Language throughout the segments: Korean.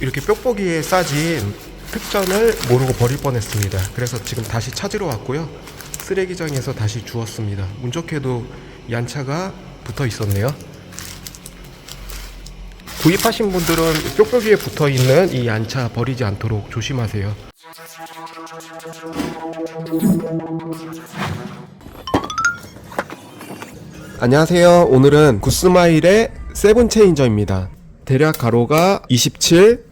이렇게 뾱뾱이에 싸진 특전을 모르고 버릴 뻔했습니다. 그래서 지금 다시 찾으러 왔고요. 쓰레기장에서 다시 주웠습니다. 운 좋게도 얀차가 붙어 있었네요. 구입하신 분들은 뾱뾱이에 붙어 있는 이 얀차 버리지 않도록 조심하세요. 안녕하세요. 오늘은 구스마일의 세븐 체인저입니다. 대략 가로가 27,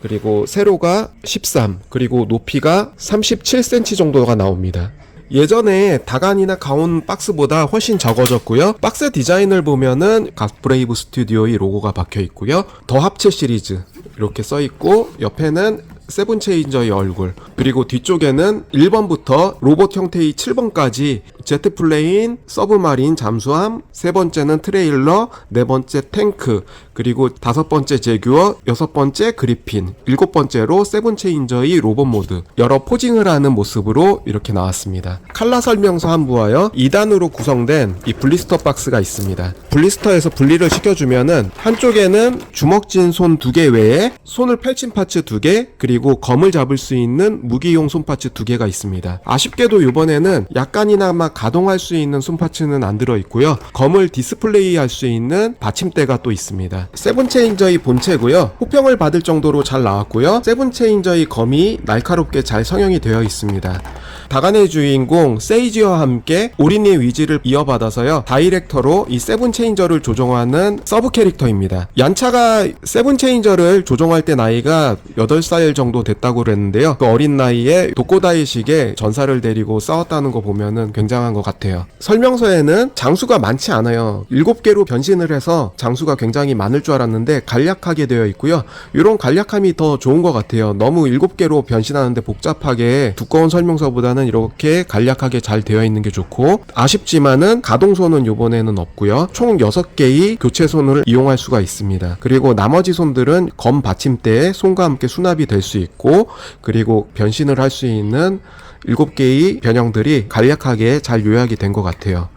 그리고 세로가 13, 그리고 높이가 37cm 정도가 나옵니다. 예전에 다간이나 가온 박스보다 훨씬 적어졌고요. 박스 디자인을 보면은 갓브레이브 스튜디오의 로고가 박혀 있고요. 더 합체 시리즈 이렇게 써 있고, 옆에는 세븐 체인저의 얼굴, 그리고 뒤쪽에는 1번부터 로봇 형태의 7번까지 제트플레인, 서브마린, 잠수함, 세 번째는 트레일러, 네 번째 탱크, 그리고 다섯 번째 제규어, 여섯 번째 그리핀, 일곱 번째로 세븐 체인저의 로봇 모드, 여러 포징을 하는 모습으로 이렇게 나왔습니다. 칼라 설명서 함부하여 2단으로 구성된 이 블리스터 박스가 있습니다. 블리스터에서 분리를 시켜주면은 한쪽에는 주먹진 손 2개 외에 손을 펼친 파츠 2개, 그리고 검을 잡을 수 있는 무기용 손파츠 2개가 있습니다. 아쉽게도 이번에는 약간이나마 가동할 수 있는 손파츠는 안 들어있고요. 검을 디스플레이 할 수 있는 받침대가 또 있습니다. 세븐 체인저의 본체고요. 호평을 받을 정도로 잘 나왔고요. 세븐 체인저의 검이 날카롭게 잘 성형이 되어 있습니다. 다간의 주인공 세이지와 함께 오리니의 위지를 이어받아서요, 다이렉터로 이 세븐 체인저를 조종하는 서브 캐릭터입니다. 얀차가 세븐 체인저를 조종할 때 나이가 8살 정도 됐다고 그랬는데요. 그 어린 나이에 도코다이식의 전사를 데리고 싸웠다는 거 보면은 굉장한 것 같아요. 설명서에는 장수가 많지 않아요. 7개로 변신을 해서 장수가 굉장히 많을 줄 알았는데 간략하게 되어 있고요. 이런 간략함이 더 좋은 것 같아요. 너무 7개로 변신하는데 복잡하게 두꺼운 설명서보다는 이렇게 간략하게 잘 되어 있는 게 좋고, 아쉽지만은 가동손은 요번에는 없고요. 총 6개의 교체손을 이용할 수가 있습니다. 그리고 나머지 손들은 검 받침대에 손과 함께 수납이 될 수 있고, 그리고 변신을 할 수 있는 7개의 변형들이 간략하게 잘 요약이 된 것 같아요.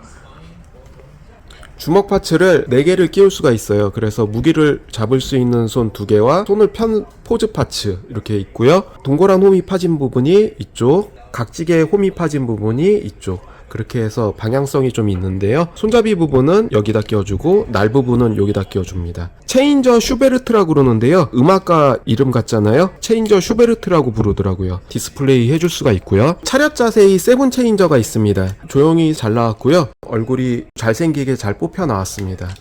주먹 파츠를 4개를 끼울 수가 있어요. 그래서 무기를 잡을 수 있는 손 2개와 손을 편 포즈 파츠 이렇게 있고요. 동그란 홈이 파진 부분이 이쪽, 각지게 홈이 파진 부분이 이쪽, 그렇게 해서 방향성이 좀 있는데요. 손잡이 부분은 여기다 끼워주고 날 부분은 여기다 끼워줍니다. 체인저 슈베르트라고 그러는데요. 음악가 이름 같잖아요. 체인저 슈베르트라고 부르더라고요. 디스플레이 해줄 수가 있고요. 차렷 자세히 세븐 체인저가 있습니다. 조용히 잘 나왔고요. 얼굴이 잘생기게 잘 뽑혀 나왔습니다.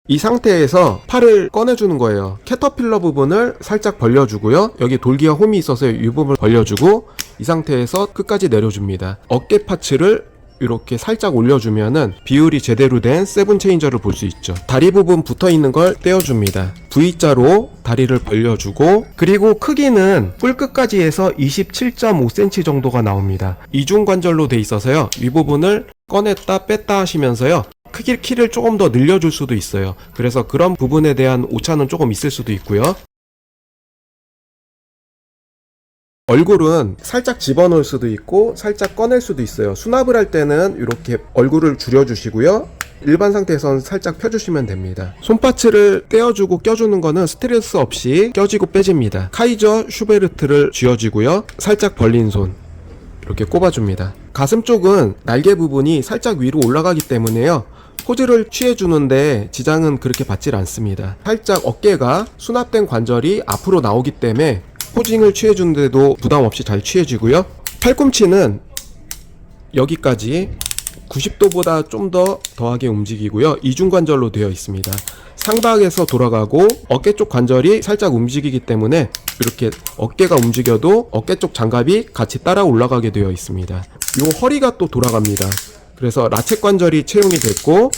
이 상태에서 팔을 꺼내주는 거예요. 캐터필러 부분을 살짝 벌려주고요. 여기 돌기와 홈이 있어서 이 부분을 벌려주고, 이 상태에서 끝까지 내려줍니다. 어깨 파츠를 이렇게 살짝 올려주면은 비율이 제대로 된 세븐 체인저를 볼 수 있죠. 다리 부분 붙어 있는 걸 떼어줍니다. V자로 다리를 벌려주고, 그리고 크기는 뿔끝까지 해서 27.5cm 정도가 나옵니다. 이중관절로 돼 있어서요, 이 부분을 꺼냈다 뺐다 하시면서요, 키를 조금 더 늘려줄 수도 있어요. 그래서 그런 부분에 대한 오차는 조금 있을 수도 있고요. 얼굴은 살짝 집어넣을 수도 있고 살짝 꺼낼 수도 있어요. 수납을 할 때는 이렇게 얼굴을 줄여주시고요. 일반 상태에서는 살짝 펴주시면 됩니다. 손파츠를 떼어주고 껴주는 거는 스트레스 없이 껴지고 빼집니다. 카이저 슈베르트를 쥐어지고요. 살짝 벌린 손 이렇게 꼽아줍니다. 가슴 쪽은 날개 부분이 살짝 위로 올라가기 때문에요, 포즈를 취해주는데 지장은 그렇게 받질 않습니다. 살짝 어깨가 수납된 관절이 앞으로 나오기 때문에 포징을 취해주는데도 부담 없이 잘 취해지고요. 팔꿈치는 여기까지 90도보다 좀 더 더하게 움직이고요. 이중관절로 되어 있습니다. 상박에서 돌아가고 어깨 쪽 관절이 살짝 움직이기 때문에 이렇게 어깨가 움직여도 어깨 쪽 장갑이 같이 따라 올라가게 되어 있습니다. 요 허리가 또 돌아갑니다. 그래서 라쳇 관절이 채용이 됐고,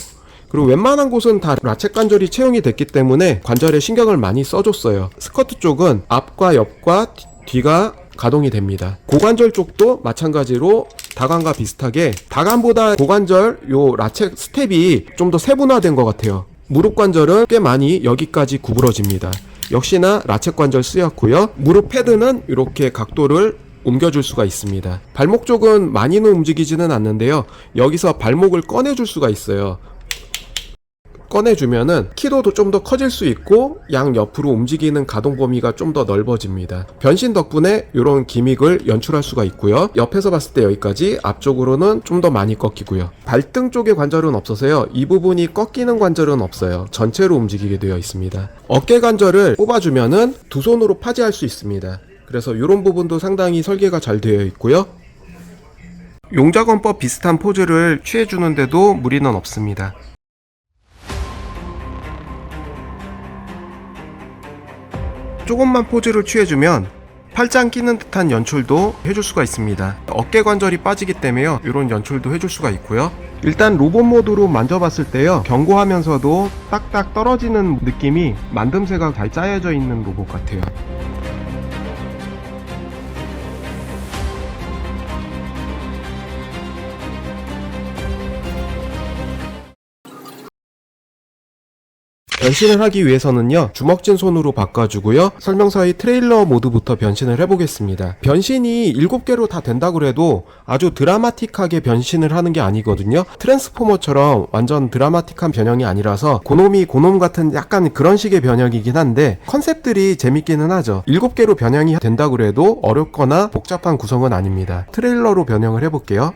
그리고 웬만한 곳은 다 라쳇 관절이 채용이 됐기 때문에 관절에 신경을 많이 써줬어요. 스커트 쪽은 앞과 옆과 뒤가 가동이 됩니다. 고관절 쪽도 마찬가지로 다간과 비슷하게, 다간보다 고관절 요 라쳇 스텝이 좀 더 세분화된 것 같아요. 무릎 관절은 꽤 많이 여기까지 구부러집니다. 역시나 라쳇 관절 쓰였고요. 무릎 패드는 이렇게 각도를 옮겨줄 수가 있습니다. 발목 쪽은 많이는 움직이지는 않는데요. 여기서 발목을 꺼내줄 수가 있어요. 꺼내주면은 키도도 좀 더 커질 수 있고 양 옆으로 움직이는 가동 범위가 좀 더 넓어집니다. 변신 덕분에 이런 기믹을 연출할 수가 있고요. 옆에서 봤을 때 여기까지, 앞쪽으로는 좀 더 많이 꺾이고요. 발등 쪽에 관절은 없어서요. 이 부분이 꺾이는 관절은 없어요. 전체로 움직이게 되어 있습니다. 어깨 관절을 뽑아주면은 두 손으로 파지할 수 있습니다. 그래서 이런 부분도 상당히 설계가 잘 되어 있고요. 용자건법 비슷한 포즈를 취해주는데도 무리는 없습니다. 조금만 포즈를 취해주면 팔짱 끼는 듯한 연출도 해줄 수가 있습니다. 어깨 관절이 빠지기 때문에요. 이런 연출도 해줄 수가 있고요. 일단 로봇 모드로 만져봤을 때요, 견고하면서도 딱딱 떨어지는 느낌이 만듦새가 잘 짜여져 있는 로봇 같아요. 변신을 하기 위해서는요, 주먹진 손으로 바꿔주고요. 설명서의 트레일러 모드부터 변신을 해보겠습니다. 변신이 7개로 다 된다고 해도 아주 드라마틱하게 변신을 하는 게 아니거든요. 트랜스포머처럼 완전 드라마틱한 변형이 아니라서 고놈이 고놈 같은 약간 그런 식의 변형이긴 한데 컨셉들이 재밌기는 하죠. 7개로 변형이 된다고 해도 어렵거나 복잡한 구성은 아닙니다. 트레일러로 변형을 해볼게요.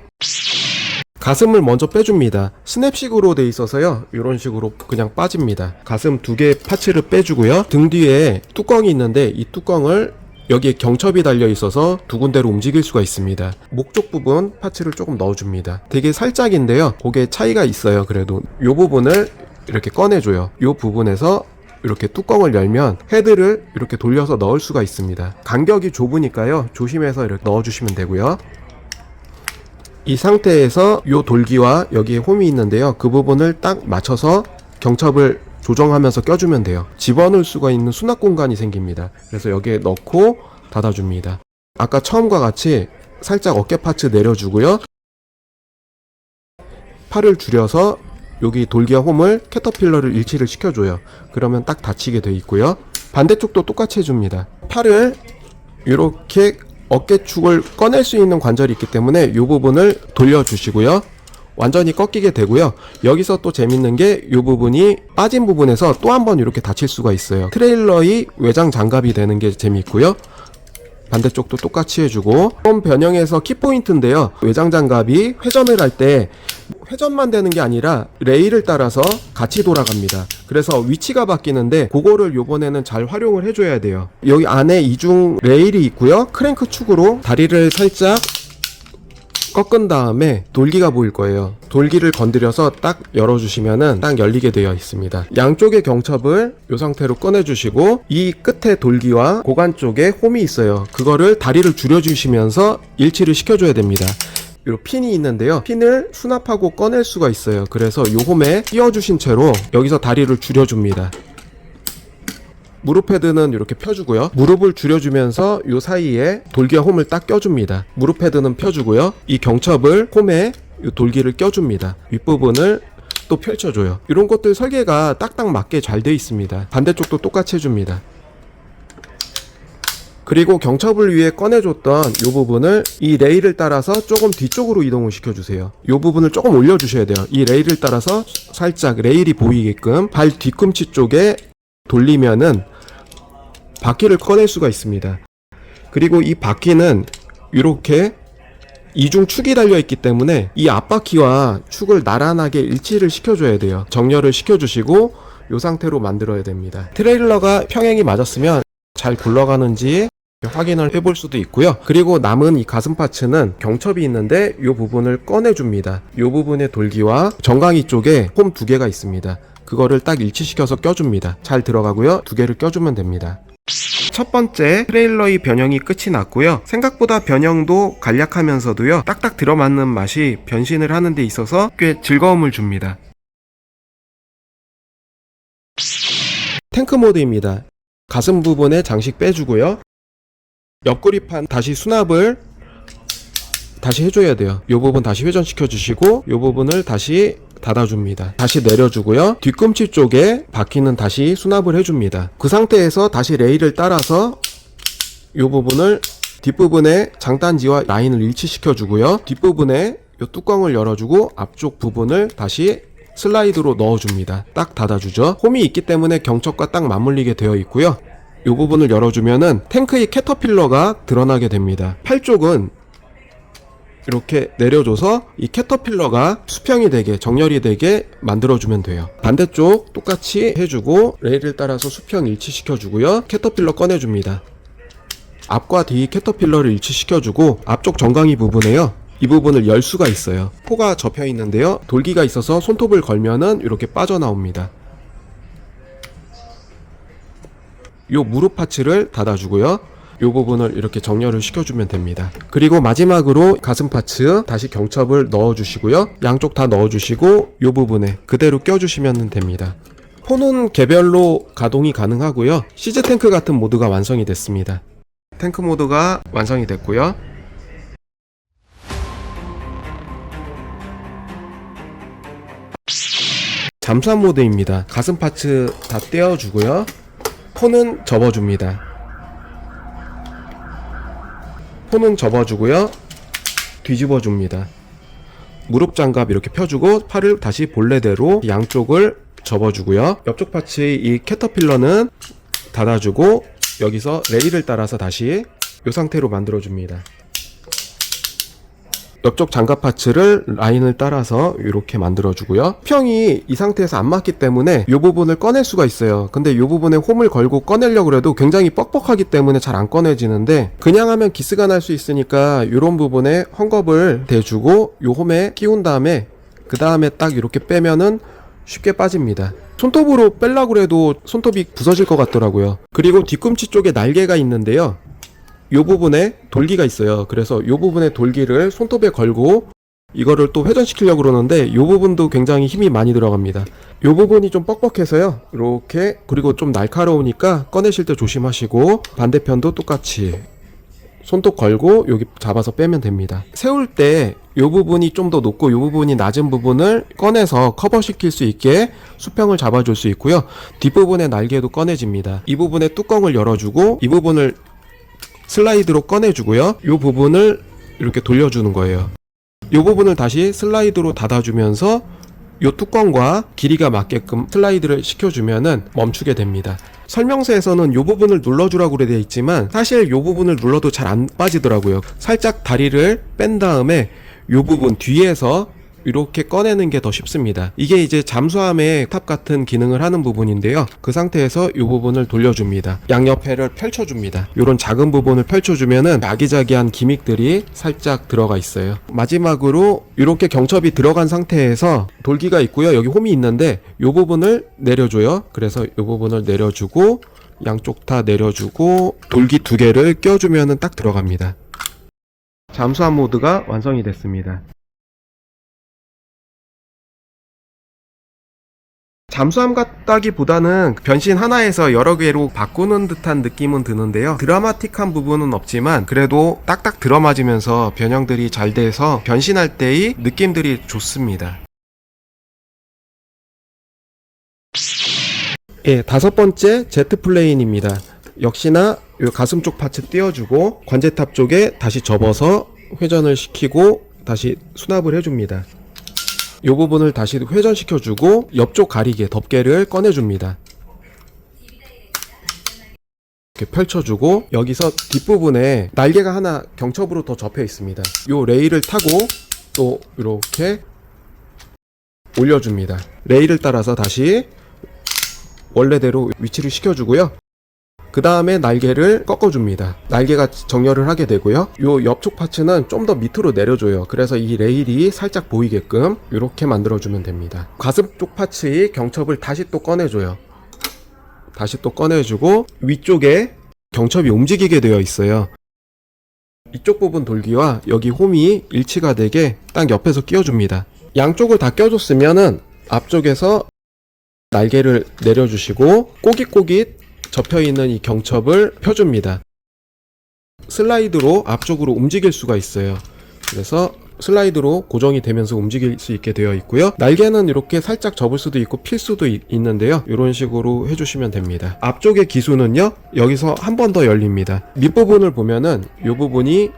가슴을 먼저 빼줍니다. 스냅식으로 돼 있어서요, 이런 식으로 그냥 빠집니다. 가슴 2개 파츠를 빼주고요. 등 뒤에 뚜껑이 있는데 이 뚜껑을 여기에 경첩이 달려 있어서 두 군데로 움직일 수가 있습니다. 목 쪽 부분 파츠를 조금 넣어줍니다. 되게 살짝인데요, 그게 차이가 있어요. 그래도 이 부분을 이렇게 꺼내줘요. 이 부분에서 이렇게 뚜껑을 열면 헤드를 이렇게 돌려서 넣을 수가 있습니다. 간격이 좁으니까요, 조심해서 이렇게 넣어주시면 되고요. 이 상태에서 이 돌기와 여기에 홈이 있는데요, 그 부분을 딱 맞춰서 경첩을 조정하면서 껴주면 돼요. 집어넣을 수가 있는 수납 공간이 생깁니다. 그래서 여기에 넣고 닫아줍니다. 아까 처음과 같이 살짝 어깨 파츠 내려주고요. 팔을 줄여서 여기 돌기와 홈을 캐터필러를 일치를 시켜줘요. 그러면 딱 닫히게 돼 있고요. 반대쪽도 똑같이 해줍니다. 팔을 이렇게 어깨축을 꺼낼 수 있는 관절이 있기 때문에 이 부분을 돌려주시고요. 완전히 꺾이게 되고요. 여기서 또 재밌는 게 이 부분이 빠진 부분에서 또 한 번 이렇게 닫힐 수가 있어요. 트레일러의 외장 장갑이 되는 게 재밌고요. 반대쪽도 똑같이 해주고, 홈 변형에서 키포인트인데요, 외장 장갑이 회전을 할 때 회전만 되는 게 아니라 레일을 따라서 같이 돌아갑니다. 그래서 위치가 바뀌는데 그거를 요번에는 잘 활용을 해줘야 돼요. 여기 안에 이중 레일이 있고요. 크랭크 축으로 다리를 살짝 꺾은 다음에 돌기가 보일 거예요. 돌기를 건드려서 딱 열어주시면은 딱 열리게 되어 있습니다. 양쪽의 경첩을 이 상태로 꺼내주시고, 이 끝에 돌기와 고관 쪽에 홈이 있어요. 그거를 다리를 줄여주시면서 일치를 시켜줘야 됩니다. 요 핀이 있는데요, 핀을 수납하고 꺼낼 수가 있어요. 그래서 요 홈에 끼워주신 채로 여기서 다리를 줄여줍니다. 무릎 패드는 이렇게 펴주고요. 무릎을 줄여주면서 요 사이에 돌기와 홈을 딱 껴줍니다. 무릎 패드는 펴주고요. 이 경첩을 홈에 요 돌기를 껴줍니다. 윗부분을 또 펼쳐줘요. 이런 것들 설계가 딱딱 맞게 잘 돼 있습니다. 반대쪽도 똑같이 해줍니다. 그리고 경첩을 위해 꺼내줬던 이 부분을 이 레일을 따라서 조금 뒤쪽으로 이동을 시켜주세요. 이 부분을 조금 올려주셔야 돼요. 이 레일을 따라서 살짝 레일이 보이게끔 발 뒤꿈치 쪽에 돌리면은 바퀴를 꺼낼 수가 있습니다. 그리고 이 바퀴는 이렇게 이중 축이 달려있기 때문에 이 앞바퀴와 축을 나란하게 일치를 시켜줘야 돼요. 정렬을 시켜주시고 이 상태로 만들어야 됩니다. 트레일러가 평행이 맞았으면 잘 굴러가는지 확인을 해볼 수도 있고요. 그리고 남은 이 가슴 파츠는 경첩이 있는데 이 부분을 꺼내줍니다. 이 부분의 돌기와 정강이 쪽에 홈 2개가 있습니다. 그거를 딱 일치시켜서 껴줍니다. 잘 들어가고요. 2개를 껴주면 됩니다. 첫 번째 트레일러의 변형이 끝이 났고요. 생각보다 변형도 간략하면서도요, 딱딱 들어맞는 맛이 변신을 하는 데 있어서 꽤 즐거움을 줍니다. 탱크 모드입니다. 가슴 부분에 장식 빼주고요. 옆구리판 다시 수납을 다시 해줘야 돼요. 이 부분 다시 회전시켜 주시고 이 부분을 다시 닫아줍니다. 다시 내려주고요. 뒤꿈치 쪽에 바퀴는 다시 수납을 해줍니다. 그 상태에서 다시 레일을 따라서 이 부분을 뒷부분에 장단지와 라인을 일치시켜 주고요. 뒷부분에 이 뚜껑을 열어주고 앞쪽 부분을 다시 슬라이드로 넣어줍니다. 딱 닫아주죠. 홈이 있기 때문에 경첩과 딱 맞물리게 되어 있고요. 이 부분을 열어주면은 탱크의 캐터필러가 드러나게 됩니다. 팔 쪽은 이렇게 내려줘서 이 캐터필러가 수평이 되게, 정렬이 되게 만들어주면 돼요. 반대쪽 똑같이 해주고 레일을 따라서 수평 일치시켜주고요. 캐터필러 꺼내줍니다. 앞과 뒤 캐터필러를 일치시켜주고 앞쪽 정강이 부분에요, 이 부분을 열 수가 있어요. 포가 접혀 있는데요, 돌기가 있어서 손톱을 걸면은 이렇게 빠져나옵니다. 요 무릎 파츠를 닫아주고요. 요 부분을 이렇게 정렬을 시켜주면 됩니다. 그리고 마지막으로 가슴 파츠 다시 경첩을 넣어주시고요. 양쪽 다 넣어주시고 요 부분에 그대로 껴주시면 됩니다. 포는 개별로 가동이 가능하고요. 시즈 탱크 같은 모드가 완성이 됐습니다. 탱크 모드가 완성이 됐고요. 잠수함 모드입니다. 가슴 파츠 다 떼어주고요. 포는 접어줍니다. 포는 접어주고요. 뒤집어줍니다. 무릎 장갑 이렇게 펴주고 팔을 다시 본래대로 양쪽을 접어주고요. 옆쪽 파츠의 이 캐터필러는 닫아주고 여기서 레일을 따라서 다시 이 상태로 만들어줍니다. 옆쪽 장갑 파츠를 라인을 따라서 이렇게 만들어주고요. 수평이 이 상태에서 안 맞기 때문에 이 부분을 꺼낼 수가 있어요. 근데 이 부분에 홈을 걸고 꺼내려고 해도 굉장히 뻑뻑하기 때문에 잘 안 꺼내지는데, 그냥 하면 기스가 날 수 있으니까 이런 부분에 헝겊을 대주고 이 홈에 끼운 다음에 그 다음에 딱 이렇게 빼면은 쉽게 빠집니다. 손톱으로 빼려고 해도 손톱이 부서질 것 같더라고요. 그리고 뒤꿈치 쪽에 날개가 있는데요, 요 부분에 돌기가 있어요. 그래서 요 부분에 돌기를 손톱에 걸고 이거를 또 회전시키려고 그러는데 요 부분도 굉장히 힘이 많이 들어갑니다. 요 부분이 좀 뻑뻑해서요, 이렇게, 그리고 좀 날카로우니까 꺼내실 때 조심하시고 반대편도 똑같이 손톱 걸고 여기 잡아서 빼면 됩니다. 세울 때 요 부분이 좀 더 높고 요 부분이 낮은 부분을 꺼내서 커버시킬 수 있게 수평을 잡아줄 수 있고요. 뒷부분의 날개도 꺼내집니다. 이 부분의 뚜껑을 열어주고 이 부분을 슬라이드로 꺼내주고요. 이 부분을 이렇게 돌려주는 거예요. 이 부분을 다시 슬라이드로 닫아주면서 이 뚜껑과 길이가 맞게끔 슬라이드를 시켜주면은 멈추게 됩니다. 설명서에서는 이 부분을 눌러주라고 되어 있지만 사실 이 부분을 눌러도 잘 안 빠지더라고요. 살짝 다리를 뺀 다음에 이 부분 뒤에서 이렇게 꺼내는 게 더 쉽습니다. 이게 이제 잠수함의 탑 같은 기능을 하는 부분인데요, 그 상태에서 이 부분을 돌려줍니다. 양옆에를 펼쳐줍니다. 이런 작은 부분을 펼쳐주면은 아기자기한 기믹들이 살짝 들어가 있어요. 마지막으로 이렇게 경첩이 들어간 상태에서 돌기가 있고요, 여기 홈이 있는데 이 부분을 내려줘요. 그래서 이 부분을 내려주고 양쪽 다 내려주고 돌기 2개를 껴주면은 딱 들어갑니다. 잠수함 모드가 완성이 됐습니다. 잠수함 같다기보다는 변신 하나에서 여러 개로 바꾸는 듯한 느낌은 드는데요, 드라마틱한 부분은 없지만 그래도 딱딱 들어맞으면서 변형들이 잘 돼서 변신할 때의 느낌들이 좋습니다. 예, 5번째 제트플레인입니다. 역시나 이 가슴 쪽 파츠 띄워주고 관제탑 쪽에 다시 접어서 회전을 시키고 다시 수납을 해줍니다. 이 부분을 다시 회전시켜주고 옆쪽 가리개 덮개를 꺼내줍니다. 이렇게 펼쳐주고 여기서 뒷부분에 날개가 하나 경첩으로 더 접혀 있습니다. 이 레일을 타고 또 이렇게 올려줍니다. 레일을 따라서 다시 원래대로 위치를 시켜주고요. 그 다음에 날개를 꺾어줍니다. 날개가 정렬을 하게 되고요. 요 옆쪽 파츠는 좀 더 밑으로 내려줘요. 그래서 이 레일이 살짝 보이게끔 이렇게 만들어주면 됩니다. 가슴 쪽 파츠의 경첩을 다시 또 꺼내줘요. 다시 또 꺼내주고 위쪽에 경첩이 움직이게 되어 있어요. 이쪽 부분 돌기와 여기 홈이 일치가 되게 딱 옆에서 끼워줍니다. 양쪽을 다 껴줬으면은 앞쪽에서 날개를 내려주시고 꼬깃꼬깃 접혀있는 이 경첩을 펴줍니다. 슬라이드로 앞쪽으로 움직일 수가 있어요. 그래서 슬라이드로 고정이 되면서 움직일 수 있게 되어 있고요. 날개는 이렇게 살짝 접을 수도 있고 필 수도 있는데요, 이런 식으로 해주시면 됩니다. 앞쪽의 기수는요, 여기서 한 번 더 열립니다. 밑부분을 보면은 이 부분이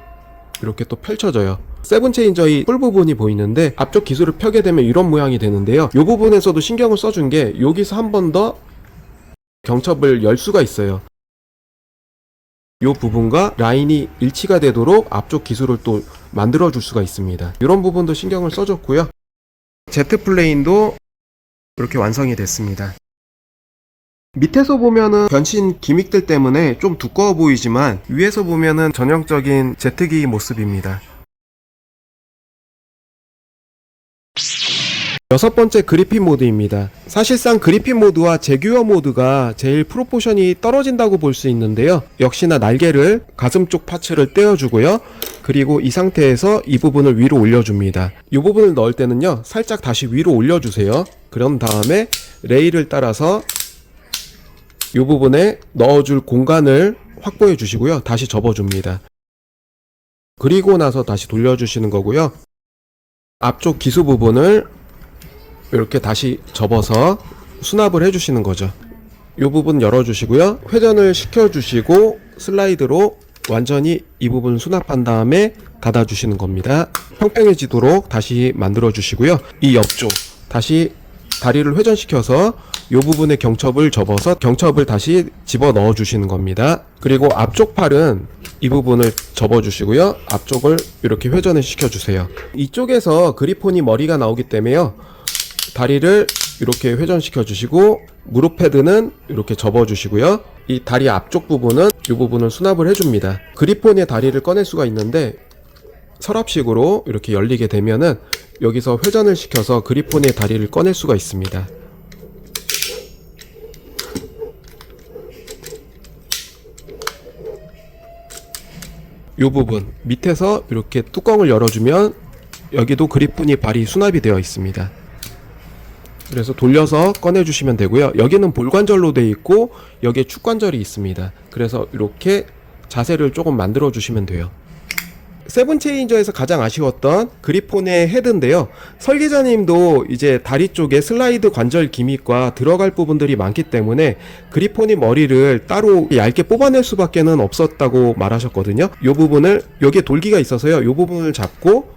이렇게 또 펼쳐져요. 세븐 체인저의 풀 부분이 보이는데 앞쪽 기술을 펴게 되면 이런 모양이 되는데요. 이 부분에서도 신경을 써준 게 여기서 한 번 더 경첩을 열 수가 있어요. 이 부분과 라인이 일치가 되도록 앞쪽 기술을 또 만들어 줄 수가 있습니다. 이런 부분도 신경을 써줬고요. Z 플레인도 이렇게 완성이 됐습니다. 밑에서 보면은 변신 기믹들 때문에 좀 두꺼워 보이지만 위에서 보면은 전형적인 Z기 모습입니다. 여섯 번째 그리핀 모드입니다. 사실상 그리핀 모드와 제규어 모드가 제일 프로포션이 떨어진다고 볼 수 있는데요. 역시나 날개를 가슴 쪽 파츠를 떼어주고요. 그리고 이 상태에서 이 부분을 위로 올려줍니다. 이 부분을 넣을 때는요, 살짝 다시 위로 올려주세요. 그런 다음에 레일을 따라서 이 부분에 넣어줄 공간을 확보해 주시고요. 다시 접어줍니다. 그리고 나서 다시 돌려주시는 거고요. 앞쪽 기수 부분을 이렇게 다시 접어서 수납을 해주시는 거죠. 이 부분 열어주시고요. 회전을 시켜주시고 슬라이드로 완전히 이 부분 수납한 다음에 닫아주시는 겁니다. 평평해지도록 다시 만들어주시고요. 이 옆쪽 다시 다리를 회전시켜서 이 부분에 경첩을 접어서 경첩을 다시 집어 넣어 주시는 겁니다. 그리고 앞쪽 팔은 이 부분을 접어 주시고요. 앞쪽을 이렇게 회전을 시켜 주세요. 이쪽에서 그리폰이 머리가 나오기 때문에요. 다리를 이렇게 회전시켜 주시고 무릎 패드는 이렇게 접어 주시고요. 이 다리 앞쪽 부분은 이 부분을 수납을 해줍니다. 그리폰의 다리를 꺼낼 수가 있는데 서랍식으로 이렇게 열리게 되면은 여기서 회전을 시켜서 그리폰의 다리를 꺼낼 수가 있습니다. 이 부분 밑에서 이렇게 뚜껑을 열어주면 여기도 그리폰이 발이 수납이 되어 있습니다. 그래서 돌려서 꺼내주시면 되고요. 여기는 볼관절로 되어 있고 여기에 축관절이 있습니다. 그래서 이렇게 자세를 조금 만들어 주시면 돼요. 세븐 체인저에서 가장 아쉬웠던 그리폰의 헤드인데요. 설계자님도 이제 다리 쪽에 슬라이드 관절 기믹과 들어갈 부분들이 많기 때문에 그리폰의 머리를 따로 얇게 뽑아낼 수밖에는 없었다고 말하셨거든요. 이 부분을 여기에 돌기가 있어서요. 이 부분을 잡고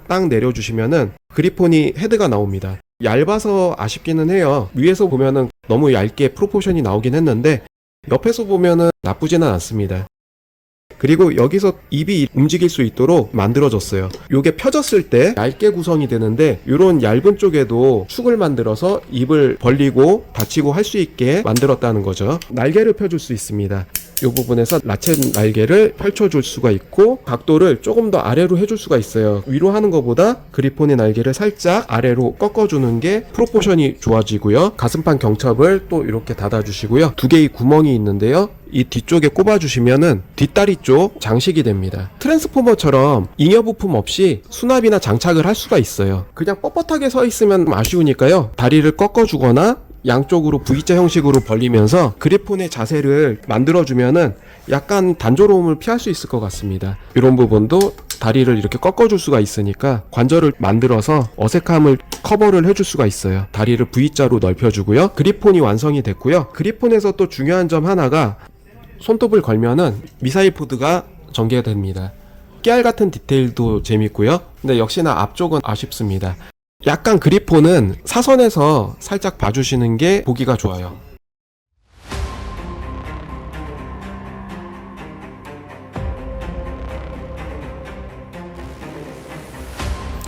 딱 내려주시면은 그리폰이 헤드가 나옵니다. 얇아서 아쉽기는 해요. 위에서 보면은 너무 얇게 프로포션이 나오긴 했는데 옆에서 보면은 나쁘지는 않습니다. 그리고 여기서 입이 움직일 수 있도록 만들어졌어요. 요게 펴졌을 때 얇게 구성이 되는데 요런 얇은 쪽에도 축을 만들어서 입을 벌리고 닫히고 할 수 있게 만들었다는 거죠. 날개를 펴줄 수 있습니다. 요 부분에서 라쳇 날개를 펼쳐줄 수가 있고 각도를 조금 더 아래로 해줄 수가 있어요. 위로 하는 것보다 그리폰의 날개를 살짝 아래로 꺾어주는 게 프로포션이 좋아지고요. 가슴판 경첩을 또 이렇게 닫아주시고요. 두 개의 구멍이 있는데요. 이 뒤쪽에 꼽아주시면은 뒷다리 쪽 장식이 됩니다. 트랜스포머처럼 잉여 부품 없이 수납이나 장착을 할 수가 있어요. 그냥 뻣뻣하게 서 있으면 아쉬우니까요. 다리를 꺾어주거나 양쪽으로 V자 형식으로 벌리면서 그리폰의 자세를 만들어주면은 약간 단조로움을 피할 수 있을 것 같습니다. 이런 부분도 다리를 이렇게 꺾어줄 수가 있으니까 관절을 만들어서 어색함을 커버를 해줄 수가 있어요. 다리를 V자로 넓혀주고요. 그리폰이 완성이 됐고요. 그리폰에서 또 중요한 점 하나가 손톱을 걸면은 미사일 포드가 전개됩니다. 깨알 같은 디테일도 재밌고요. 근데 역시나 앞쪽은 아쉽습니다. 약간 그리폰은 사선에서 살짝 봐주시는 게 보기가 좋아요.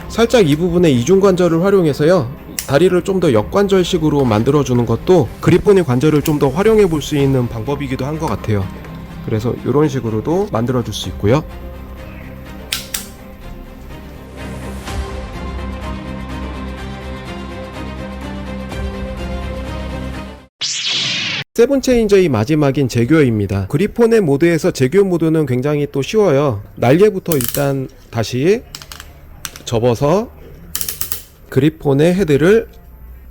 살짝 이 부분에 이중관절을 활용해서요. 다리를 좀 더 역관절식으로 만들어주는 것도 그리폰의 관절을 좀 더 활용해 볼 수 있는 방법이기도 한 것 같아요. 그래서 이런 식으로도 만들어줄 수 있고요. 세븐 체인저의 마지막인 제규어입니다. 그리폰의 모드에서 제규어 모드는 굉장히 또 쉬워요. 날개부터 일단 다시 접어서 그리폰의 헤드를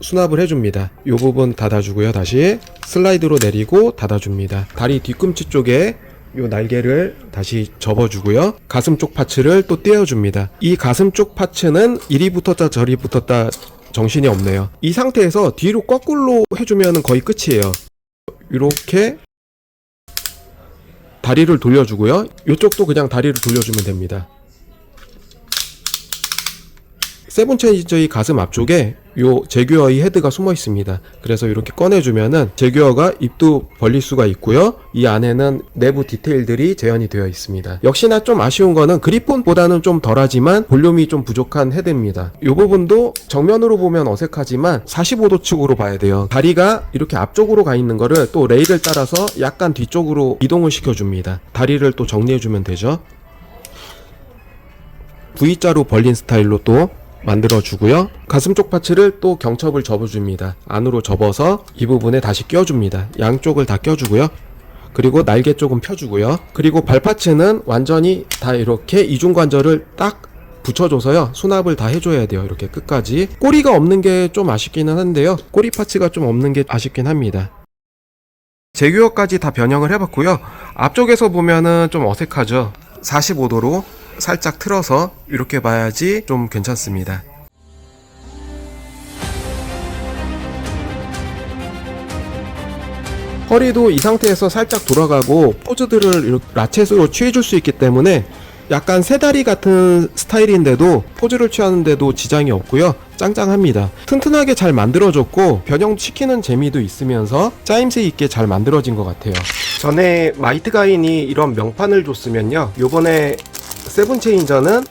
수납을 해줍니다. 이 부분 닫아주고요. 다시 슬라이드로 내리고 닫아줍니다. 다리 뒤꿈치 쪽에 이 날개를 다시 접어주고요. 가슴 쪽 파츠를 또 떼어줍니다. 이 가슴 쪽 파츠는 이리 붙었다 저리 붙었다 정신이 없네요. 이 상태에서 뒤로 거꾸로 해주면 거의 끝이에요. 이렇게 다리를 돌려주고요. 이쪽도 그냥 다리를 돌려주면 됩니다. 세븐 체인저의 가슴 앞쪽에 요 제규어의 헤드가 숨어 있습니다. 그래서 이렇게 꺼내주면은 제규어가 입도 벌릴 수가 있고요. 이 안에는 내부 디테일들이 재현이 되어 있습니다. 역시나 좀 아쉬운 거는 그립폰보다는 좀 덜하지만 볼륨이 좀 부족한 헤드입니다. 이 부분도 정면으로 보면 어색하지만 45도 측으로 봐야 돼요. 다리가 이렇게 앞쪽으로 가 있는 거를 또 레일을 따라서 약간 뒤쪽으로 이동을 시켜줍니다. 다리를 또 정리해주면 되죠. V자로 벌린 스타일로 또 만들어주고요. 가슴 쪽 파츠를 또 경첩을 접어줍니다. 안으로 접어서 이 부분에 다시 껴줍니다. 양쪽을 다 껴주고요. 그리고 날개 쪽은 펴주고요. 그리고 발 파츠는 완전히 다 이렇게 이중관절을 딱 붙여줘서요. 수납을 다 해줘야 돼요. 이렇게 끝까지. 꼬리가 없는 게 좀 아쉽기는 한데요. 꼬리 파츠가 좀 없는 게 아쉽긴 합니다. 제규어까지 다 변형을 해봤고요. 앞쪽에서 보면은 좀 어색하죠. 45도로 살짝 틀어서 이렇게 봐야지 좀 괜찮습니다. 허리도 이 상태에서 살짝 돌아가고 포즈들을 이렇게 라쳇으로 취해줄 수 있기 때문에 약간 새다리 같은 스타일인데도 포즈를 취하는데도 지장이 없고요. 짱짱합니다. 튼튼하게 잘 만들어졌고 변형시키는 재미도 있으면서 짜임새 있게 잘 만들어진 것 같아요. 전에 마이트 가인이 이런 명판을 줬으면요, 요번에 세븐 체인저는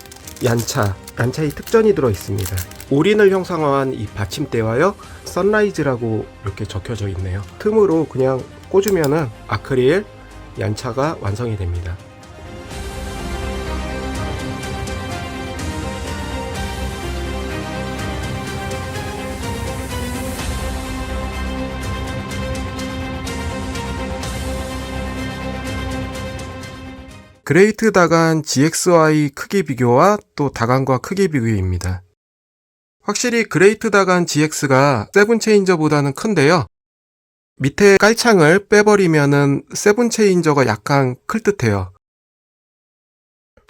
얀차의 특전이 들어있습니다. 올인을 형상화한 이 받침대와요, 선라이즈라고 이렇게 적혀져 있네요. 틈으로 그냥 꽂으면은 아크릴 얀차가 완성이 됩니다. 그레이트 다간 GXY 크기 비교와 또 다간과 크기 비교입니다. 확실히 그레이트 다간 GX가 세븐 체인저보다는 큰데요. 밑에 깔창을 빼버리면은 세븐 체인저가 약간 클 듯해요.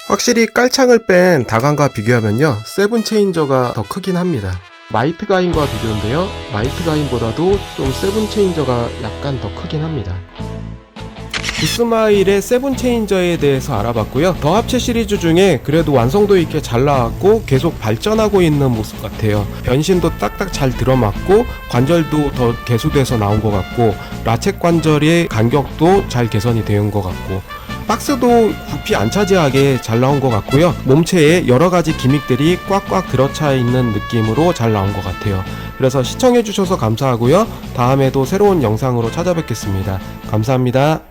확실히 깔창을 뺀 다간과 비교하면요, 세븐 체인저가 더 크긴 합니다. 마이트 가인과 비교인데요, 마이트 가인보다도 좀 세븐 체인저가 약간 더 크긴 합니다. 구스마일의 세븐 체인저에 대해서 알아봤고요. 더 합체 시리즈 중에 그래도 완성도 있게 잘 나왔고 계속 발전하고 있는 모습 같아요. 변신도 딱딱 잘 들어맞고 관절도 더 개수돼서 나온 것 같고 라쳇 관절의 간격도 잘 개선이 되는 것 같고 박스도 부피 안 차지하게 잘 나온 것 같고요. 몸체에 여러가지 기믹들이 꽉꽉 들어차 있는 느낌으로 잘 나온 것 같아요. 그래서 시청해주셔서 감사하고요. 다음에도 새로운 영상으로 찾아뵙겠습니다. 감사합니다.